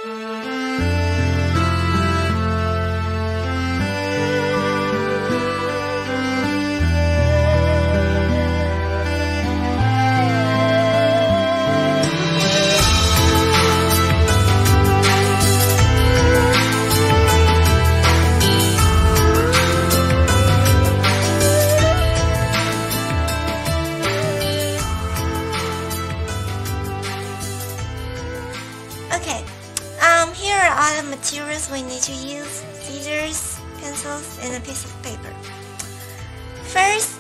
Okay, here are all the materials we need to use: scissors, pencils, and a piece of paper. First,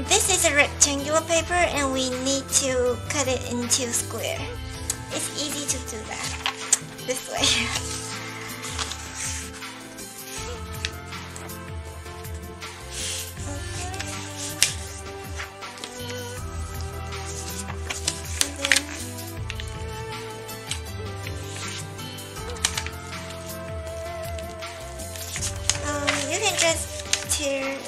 this is a rectangular paper and we need to cut it into square. It's easy to do that this way. You can just tear it,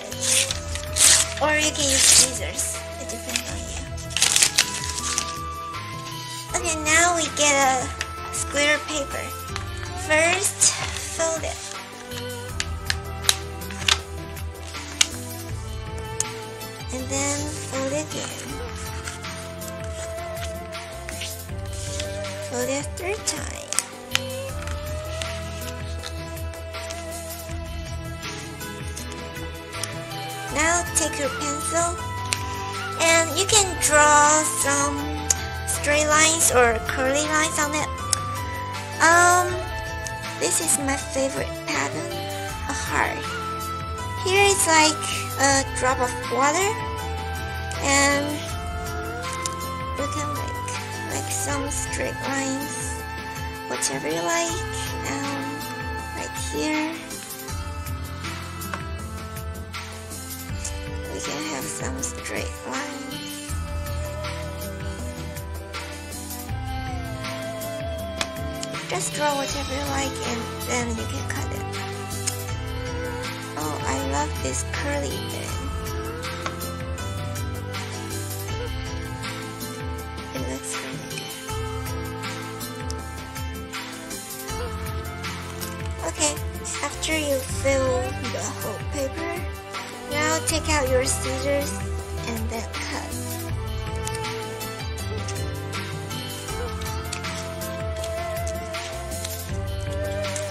or you can use scissors. It depends on you. Okay, now we get a square paper. First, fold it. And then fold it again. Fold it a third time. Now take your pencil and you can draw some straight lines or curly lines on it. This is my favorite pattern, a heart. Here is like a drop of water and you can make some straight lines, whatever you like. Like here. We can have some straight lines. Just draw whatever you like and then you can cut it. Oh, I love this curly thing. It looks really good. Okay, after you fill the whole paper, now take out your scissors and then cut.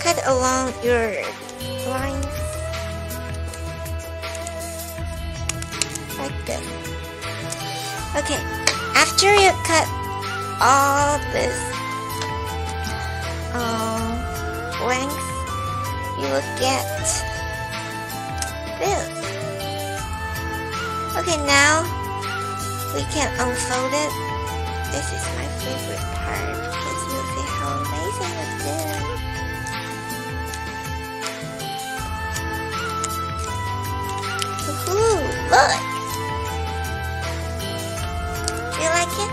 Cut along your lines like this. Okay, after you cut all this length, you will get this. Okay, now we can unfold it. This is my favorite part because you'll see how amazing it is. Woohoo! Look! Do you like it?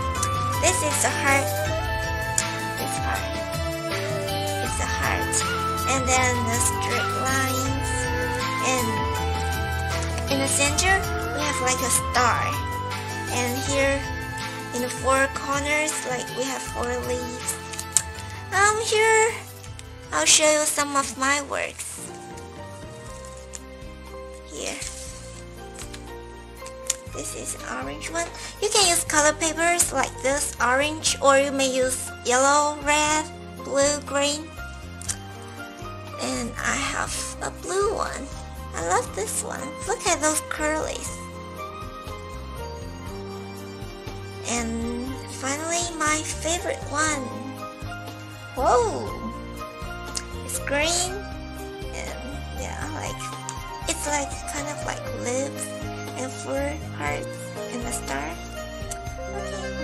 This is the heart. This part. It's a heart. And then the straight lines. And in the center, we have like a star, and here in the four corners, like we have 4 leaves. Here I'll show you some of my works. Here, this is an orange one. You can use color papers like this, orange, or you may use yellow, red, blue, green. And I have a blue one. I love this one. Look at those curlies. And finally, my favorite one. Whoa! It's green. And yeah, it's like kind of like lips and 4 hearts and a star. Okay.